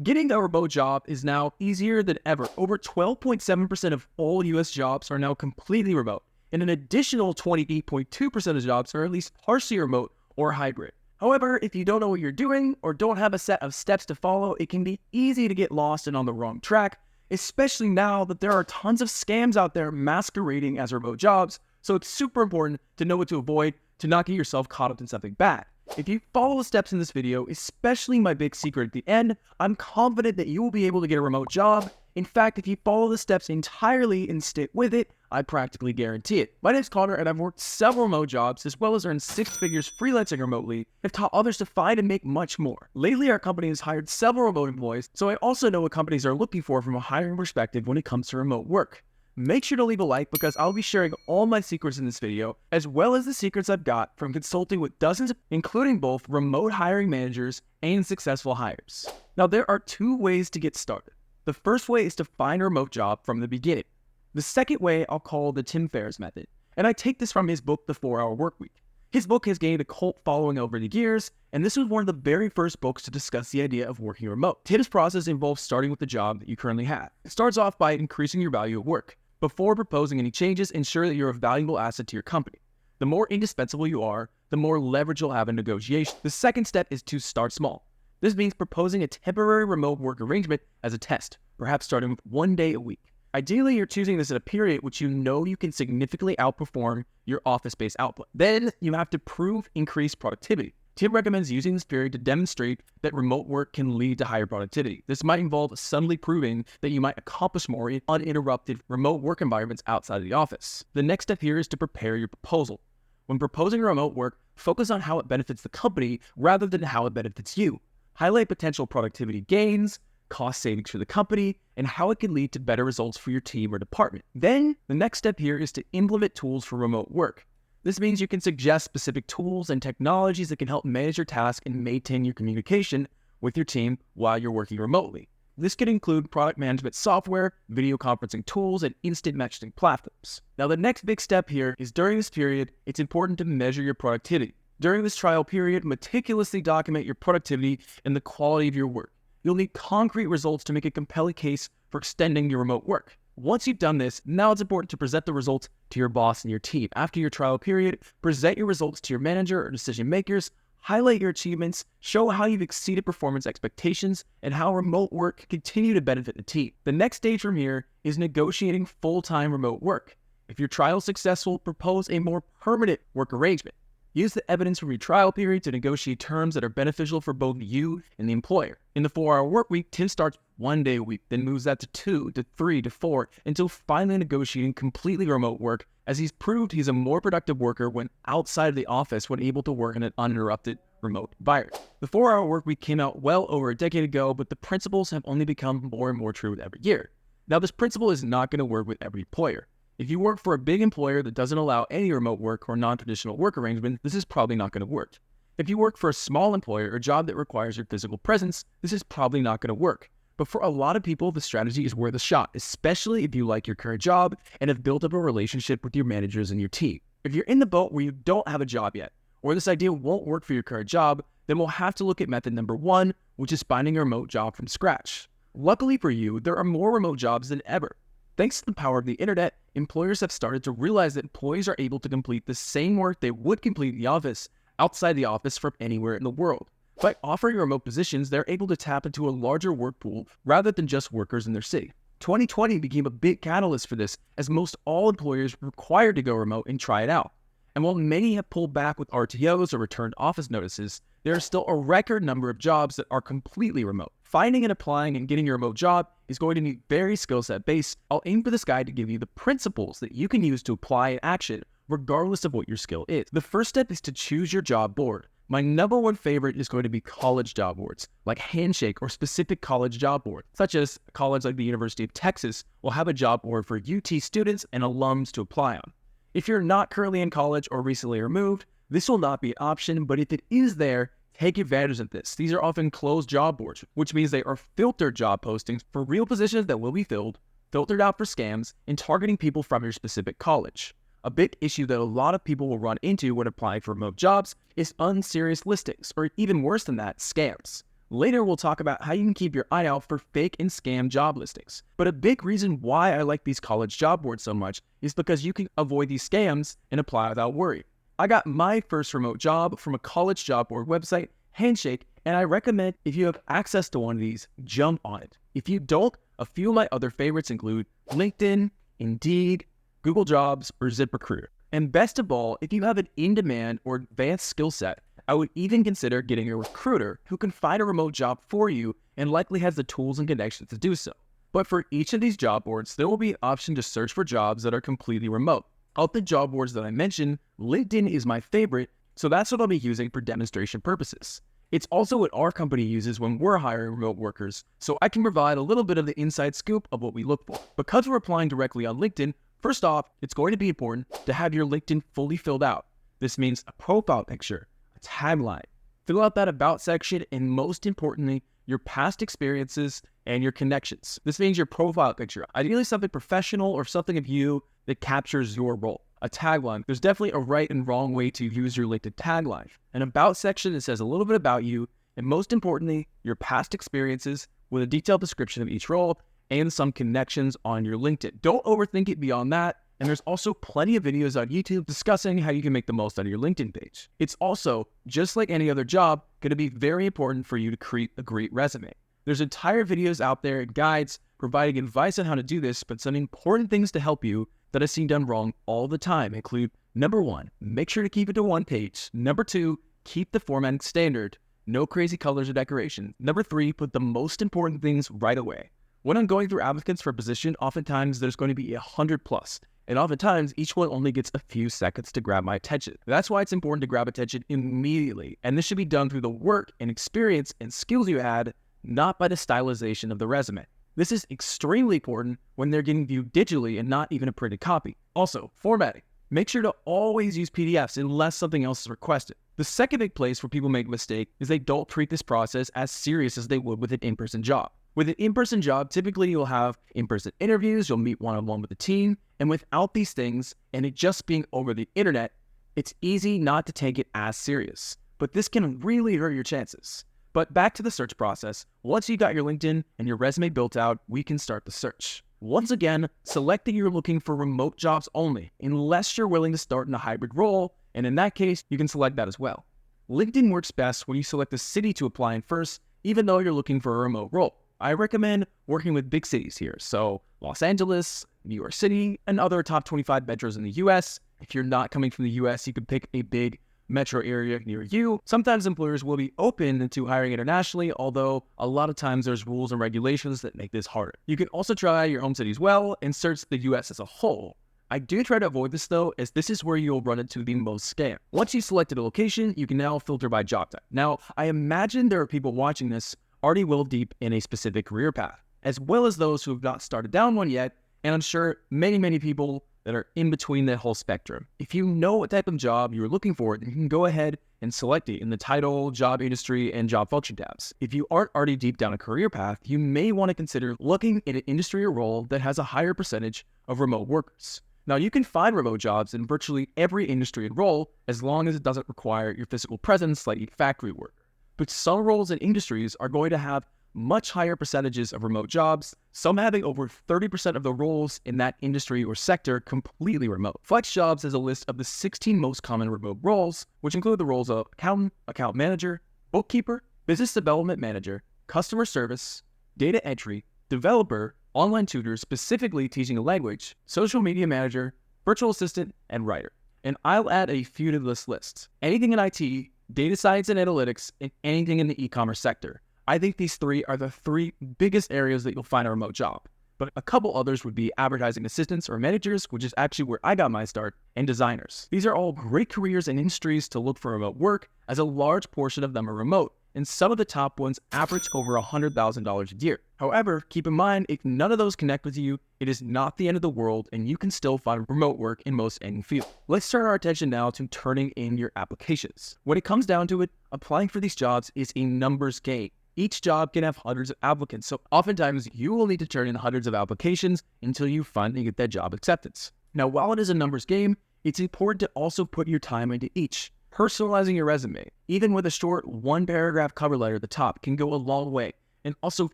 Getting a remote job is now easier than ever. Over 12.7% of all US jobs are now completely remote, and an additional 28.2% of jobs are at least partially remote or hybrid. However, if you don't know what you're doing or don't have a set of steps to follow, it can be easy to get lost and on the wrong track, especially now that there are tons of scams out there masquerading as remote jobs, so it's super important to know what to avoid to not get yourself caught up in something bad. If you follow the steps in this video, especially my big secret at the end, I'm confident that you will be able to get a remote job. In fact, if you follow the steps entirely and stick with it, I practically guarantee it. My name's Connor, and I've worked several remote jobs, as well as earned 6 figures freelancing remotely, and taught others to find and make much more. Lately, our company has hired several remote employees, so I also know what companies are looking for from a hiring perspective when it comes to remote work. Make sure to leave a like because I'll be sharing all my secrets in this video, as well as the secrets I've got from consulting with dozens, including both remote hiring managers and successful hires. Now, there are 2 ways to get started. The first way is to find a remote job from the beginning. The second way I'll call the Tim Ferris Method, and I take this from his book, The 4-Hour Workweek. His book has gained a cult following over the years, and this was one of the very first books to discuss the idea of working remote. Tim's process involves starting with the job that you currently have. It starts off by increasing your value at work. Before proposing any changes, ensure that you're a valuable asset to your company. The more indispensable you are, the more leverage you'll have in negotiation. The second step is to start small. This means proposing a temporary remote work arrangement as a test, perhaps starting with 1 day a week. Ideally, you're choosing this at a period which you know you can significantly outperform your office-based output. Then you have to prove increased productivity. Tim recommends using this period to demonstrate that remote work can lead to higher productivity. This might involve subtly proving that you might accomplish more in uninterrupted remote work environments outside of the office. The next step here is to prepare your proposal. When proposing remote work, focus on how it benefits the company rather than how it benefits you. Highlight potential productivity gains, cost savings for the company, and how it can lead to better results for your team or department. Then, the next step here is to implement tools for remote work. This means you can suggest specific tools and technologies that can help manage your task and maintain your communication with your team while you're working remotely. This can include product management software, video conferencing tools, and instant messaging platforms. Now, the next big step here is during this period, it's important to measure your productivity. During this trial period, meticulously document your productivity and the quality of your work. You'll need concrete results to make a compelling case for extending your remote work. Once you've done this, now it's important to present the results to your boss and your team. After your trial period, present your results to your manager or decision makers, highlight your achievements, show how you've exceeded performance expectations, and how remote work can continue to benefit the team. The next stage from here is negotiating full-time remote work. If your trial is successful, propose a more permanent work arrangement. Use the evidence from your trial period to negotiate terms that are beneficial for both you and the employer. In the 4-hour work week, Tim starts 1 day a week, then moves that to 2, to 3, to 4, until finally negotiating completely remote work, as he's proved he's a more productive worker when outside of the office when able to work in an uninterrupted remote environment. The 4-hour work week came out well over a decade ago, but the principles have only become more and more true every year. Now, this principle is not going to work with every employer. If you work for a big employer that doesn't allow any remote work or non-traditional work arrangement, this is probably not going to work. If you work for a small employer or job that requires your physical presence, this is probably not going to work. But for a lot of people, the strategy is worth a shot, especially if you like your current job and have built up a relationship with your managers and your team. If you're in the boat where you don't have a job yet, or this idea won't work for your current job, then we'll have to look at method number 1, which is finding a remote job from scratch. Luckily for you, there are more remote jobs than ever. Thanks to the power of the internet, employers have started to realize that employees are able to complete the same work they would complete in the office outside the office from anywhere in the world. By offering remote positions, they're able to tap into a larger work pool rather than just workers in their city. 2020 became a big catalyst for this, as most all employers were required to go remote and try it out. And while many have pulled back with RTOs or returned office notices, there are still a record number of jobs that are completely remote. Finding and applying and getting your remote job is going to be very skill set based. I'll aim for this guide to give you the principles that you can use to apply in action regardless of what your skill is. The first step is to choose your job board. My number 1 favorite is going to be college job boards, like Handshake or specific college job board, such as a college like the University of Texas will have a job board for UT students and alums to apply on. If you're not currently in college or recently removed, this will not be an option, but if it is there, take advantage of this. These are often closed job boards, which means they are filtered job postings for real positions that will be filled, filtered out for scams, and targeting people from your specific college. A big issue that a lot of people will run into when applying for remote jobs is unserious listings, or even worse than that, scams. Later, we'll talk about how you can keep your eye out for fake and scam job listings. But a big reason why I like these college job boards so much is because you can avoid these scams and apply without worry. I got my first remote job from a college job board website, Handshake, and I recommend if you have access to one of these, jump on it. If you don't, a few of my other favorites include LinkedIn, Indeed, Google Jobs, or ZipRecruiter. And best of all, if you have an in-demand or advanced skill set, I would even consider getting a recruiter who can find a remote job for you and likely has the tools and connections to do so. But for each of these job boards, there will be an option to search for jobs that are completely remote. Of the job boards that I mentioned, LinkedIn is my favorite, so that's what I'll be using for demonstration purposes. It's also what our company uses when we're hiring remote workers, so I can provide a little bit of the inside scoop of what we look for. Because we're applying directly on LinkedIn, first off, it's going to be important to have your LinkedIn fully filled out. This means a profile picture, a tagline, fill out that about section, and most importantly, your past experiences and your connections. This means your profile picture, ideally something professional or something of you that captures your role. A tagline, there's definitely a right and wrong way to use your LinkedIn tagline. An about section that says a little bit about you, and most importantly, your past experiences with a detailed description of each role and some connections on your LinkedIn. Don't overthink it beyond that. And there's also plenty of videos on YouTube discussing how you can make the most out of your LinkedIn page. It's also, just like any other job, going to be very important for you to create a great resume. There's entire videos out there and guides providing advice on how to do this, but some important things to help you that I've seen done wrong all the time include, number 1, make sure to keep it to one page. Number 2, keep the formatting standard. No crazy colors or decoration. Number 3, put the most important things right away. When I'm going through applicants for a position, oftentimes there's going to be 100 plus. And oftentimes, each one only gets a few seconds to grab my attention. That's why it's important to grab attention immediately. And this should be done through the work and experience and skills you had, not by the stylization of the resume. This is extremely important when they're getting viewed digitally and not even a printed copy. Also, formatting. Make sure to always use PDFs unless something else is requested. The second big place where people make a mistake is they don't treat this process as serious as they would with an in-person job. With an in-person job, typically you'll have in-person interviews, you'll meet one-on-one with the team, and without these things, and it just being over the internet, it's easy not to take it as serious. But this can really hurt your chances. But back to the search process. Once you got your LinkedIn and your resume built out, we can start the search. Once again, select that you're looking for remote jobs only, unless you're willing to start in a hybrid role, and in that case, you can select that as well. LinkedIn works best when you select the city to apply in first, even though you're looking for a remote role. I recommend working with big cities here, so Los Angeles, New York City, and other top 25 metros in the US. If you're not coming from the US, you can pick a big metro area near you. Sometimes employers will be open to hiring internationally, although a lot of times there's rules and regulations that make this harder. You can also try your home city as well and search the US as a whole. I do try to avoid this though, as this is where you'll run into the most scam. Once you've selected a location, you can now filter by job type. Now, I imagine there are people watching this already well deep in a specific career path, as well as those who have not started down one yet, and I'm sure many people that are in between the whole spectrum. If you know what type of job you're looking for, you can go ahead and select it in the title, job industry, and job function tabs. If you aren't already deep down a career path, you may want to consider looking at an industry or role that has a higher percentage of remote workers. Now, you can find remote jobs in virtually every industry and role as long as it doesn't require your physical presence like a factory worker. But some roles and industries are going to have much higher percentages of remote jobs, some having over 30% of the roles in that industry or sector completely remote. FlexJobs has a list of the 16 most common remote roles, which include the roles of accountant, account manager, bookkeeper, business development manager, customer service, data entry, developer, online tutor specifically teaching a language, social media manager, virtual assistant, and writer. And I'll add a few to this list. Anything in IT, data science and analytics, and anything in the e-commerce sector. I think these 3 are the 3 biggest areas that you'll find a remote job. But a couple others would be advertising assistants or managers, which is actually where I got my start, and designers. These are all great careers and industries to look for remote work, as a large portion of them are remote, and some of the top ones average over $100,000 a year. However, keep in mind, if none of those connect with you, it is not the end of the world, and you can still find remote work in most any field. Let's turn our attention now to turning in your applications. When it comes down to it, applying for these jobs is a numbers game. Each job can have hundreds of applicants, so oftentimes you will need to turn in hundreds of applications until you finally get that job acceptance. Now, while it is a numbers game, it's important to also put your time into each. Personalizing your resume, even with a short one-paragraph cover letter at the top, can go a long way, and also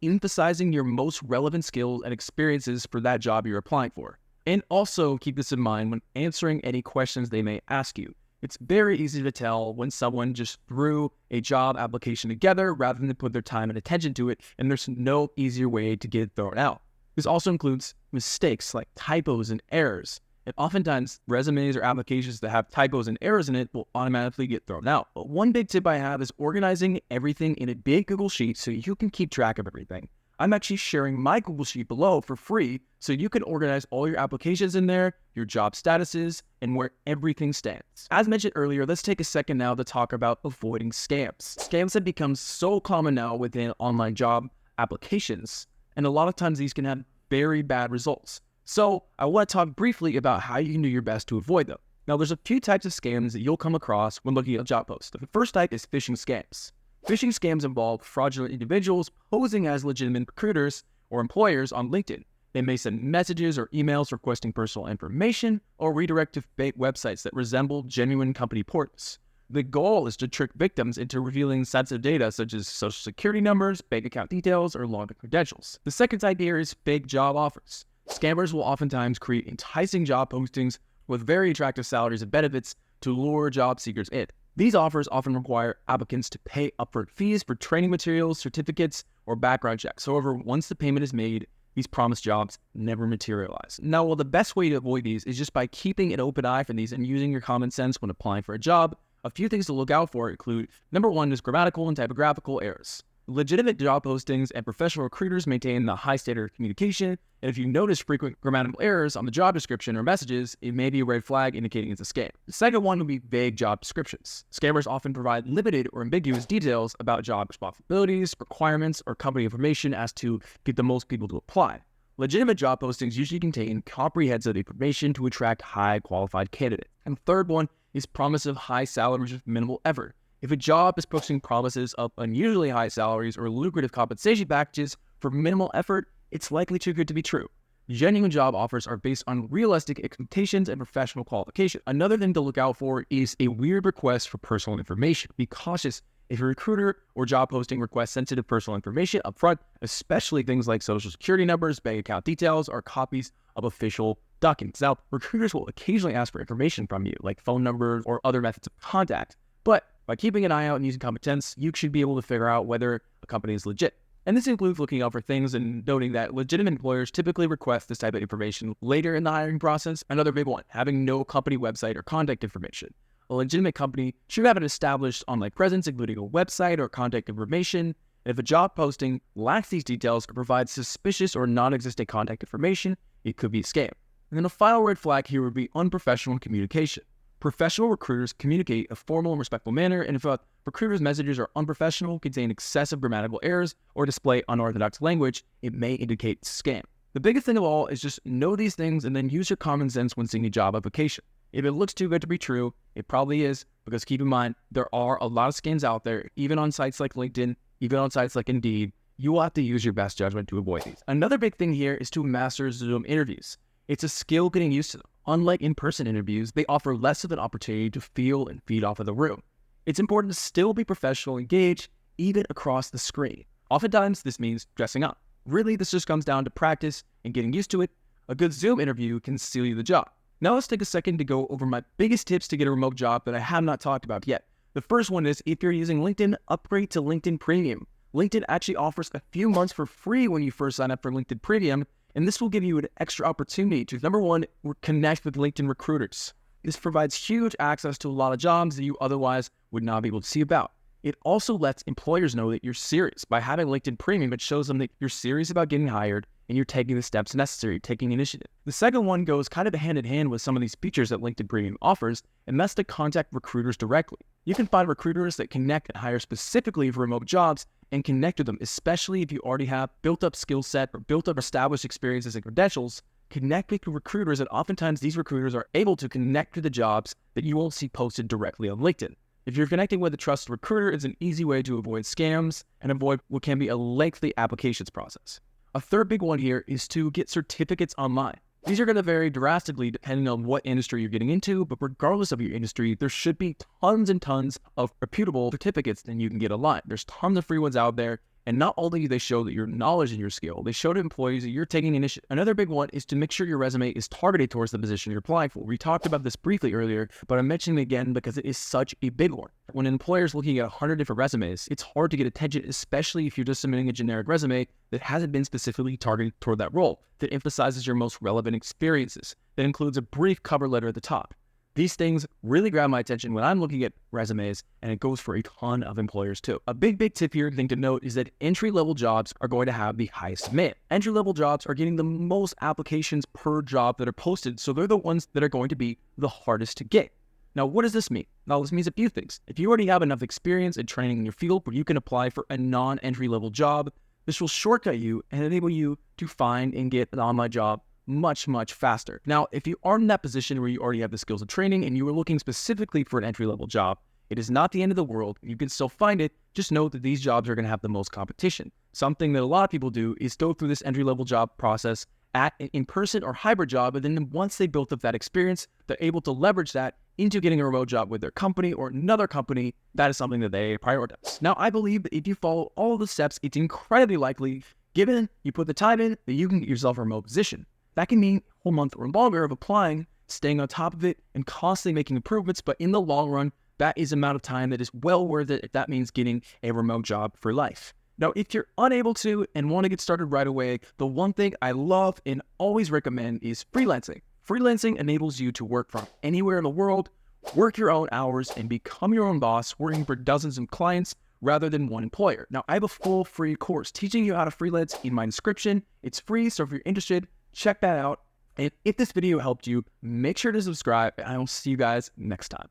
emphasizing your most relevant skills and experiences for that job you're applying for. And also keep this in mind when answering any questions they may ask you. It's very easy to tell when someone just threw a job application together rather than put their time and attention to it, and there's no easier way to get it thrown out. This also includes mistakes like typos and errors. And oftentimes, resumes or applications that have typos and errors in it will automatically get thrown out. But one big tip I have is organizing everything in a big Google Sheet so you can keep track of everything. I'm actually sharing my Google Sheet below for free so you can organize all your applications in there, your job statuses, and where everything stands. As mentioned earlier, let's take a second now to talk about avoiding scams. Scams have become so common now within online job applications, and a lot of times these can have very bad results. So I want to talk briefly about how you can do your best to avoid them. Now, there's a few types of scams that you'll come across when looking at job posts. The first type is phishing scams. Phishing scams involve fraudulent individuals posing as legitimate recruiters or employers on LinkedIn. They may send messages or emails requesting personal information or redirect to fake websites that resemble genuine company portals. The goal is to trick victims into revealing sensitive data such as social security numbers, bank account details, or login credentials. The second type here is fake job offers. Scammers will oftentimes create enticing job postings with very attractive salaries and benefits to lure job seekers in. These offers often require applicants to pay upfront fees for training materials, certificates, or background checks. However, once the payment is made, these promised jobs never materialize. Now, while the best way to avoid these is just by keeping an open eye for these and using your common sense when applying for a job, a few things to look out for include, number one is grammatical and typographical errors. Legitimate job postings and professional recruiters maintain the high standard of communication, and if you notice frequent grammatical errors on the job description or messages, it may be a red flag indicating it's a scam. The second one would be vague job descriptions. Scammers often provide limited or ambiguous details about job responsibilities, requirements, or company information as to get the most people to apply. Legitimate job postings usually contain comprehensive information to attract high qualified candidates. And the third one is promise of high salaries with minimal effort. If a job is posting promises of unusually high salaries or lucrative compensation packages for minimal effort, it's likely too good to be true. Genuine job offers are based on realistic expectations and professional qualification. Another thing to look out for is a weird request for personal information. Be cautious if a recruiter or job posting requests sensitive personal information up front, especially things like social security numbers, bank account details, or copies of official documents. Now, recruiters will occasionally ask for information from you, like phone numbers or other methods of contact, but by keeping an eye out and using common sense, you should be able to figure out whether a company is legit. And this includes looking out for things and noting that legitimate employers typically request this type of information later in the hiring process. Another big one, having no company website or contact information. A legitimate company should have an established online presence, including a website or contact information. And if a job posting lacks these details or provides suspicious or non-existent contact information, it could be a scam. And then a final red flag here would be unprofessional communication. Professional recruiters communicate in a formal and respectful manner, and if a recruiter's messages are unprofessional, contain excessive grammatical errors, or display unorthodox language, it may indicate scam. The biggest thing of all is just know these things and then use your common sense when seeing a job application. If it looks too good to be true, it probably is, because keep in mind, there are a lot of scams out there, even on sites like LinkedIn, even on sites like Indeed. You will have to use your best judgment to avoid these. Another big thing here is to master Zoom interviews. It's a skill getting used to them. Unlike in-person interviews, they offer less of an opportunity to feel and feed off of the room. It's important to still be professional and engaged, even across the screen. Oftentimes, this means dressing up. Really, this just comes down to practice and getting used to it. A good Zoom interview can steal you the job. Now let's take a second to go over my biggest tips to get a remote job that I have not talked about yet. The first one is, if you're using LinkedIn, upgrade to LinkedIn Premium. LinkedIn actually offers a few months for free when you first sign up for LinkedIn Premium, and this will give you an extra opportunity to, number one, connect with LinkedIn recruiters. This provides huge access to a lot of jobs that you otherwise would not be able to see about. It also lets employers know that you're serious. By having LinkedIn Premium, it shows them that you're serious about getting hired and you're taking the steps necessary, taking initiative. The second one goes kind of hand in hand with some of these features that LinkedIn Premium offers, and that's to contact recruiters directly. You can find recruiters that connect and hire specifically for remote jobs and connect with them, especially if you already have built up skill set or built up established experiences and credentials. Connect with recruiters, and oftentimes these recruiters are able to connect to the jobs that you won't see posted directly on LinkedIn. If you're connecting with a trusted recruiter, it's an easy way to avoid scams and avoid what can be a lengthy applications process. A third big one here is to get certificates online. These are going to vary drastically depending on what industry you're getting into, but regardless of your industry, there should be tons and tons of reputable certificates that you can get online. There's tons of free ones out there, and not only do they show that your knowledge and your skill, they show to employees that you're taking initiative. Another big one is to make sure your resume is targeted towards the position you're applying for. We talked about this briefly earlier, but I'm mentioning it again because it is such a big one. When an employer is looking at 100 different resumes, it's hard to get attention, especially if you're just submitting a generic resume that hasn't been specifically targeted toward that role, that emphasizes your most relevant experiences, that includes a brief cover letter at the top. These things really grab my attention when I'm looking at resumes, and it goes for a ton of employers too. A big tip here, thing to note, is that entry-level jobs are going to have the highest demand. Entry-level jobs are getting the most applications per job that are posted, so they're the ones that are going to be the hardest to get. Now, what does this mean? Now, this means a few things. If you already have enough experience and training in your field where you can apply for a non-entry-level job, this will shortcut you and enable you to find and get an online job much faster. Now, if you are in that position where you already have the skills and training and you are looking specifically for an entry-level job, it is not the end of the world. You can still find it. Just know that these jobs are going to have the most competition. Something that a lot of people do is go through this entry-level job process at an in-person or hybrid job, and then once they built up that experience, they're able to leverage that into getting a remote job with their company or another company. That is something that they prioritize. Now, I believe that if you follow all of the steps, it's incredibly likely, given you put the time in, that you can get yourself a remote position. That can mean a whole month or longer of applying, staying on top of it, and constantly making improvements, but in the long run, that is an amount of time that is well worth it if that means getting a remote job for life. Now, if you're unable to and want to get started right away, the one thing I love and always recommend is freelancing. Freelancing enables you to work from anywhere in the world, work your own hours, and become your own boss, working for dozens of clients rather than one employer. Now, I have a full free course teaching you how to freelance in my description. It's free, so if you're interested, check that out. And if this video helped you, make sure to subscribe, and I will see you guys next time.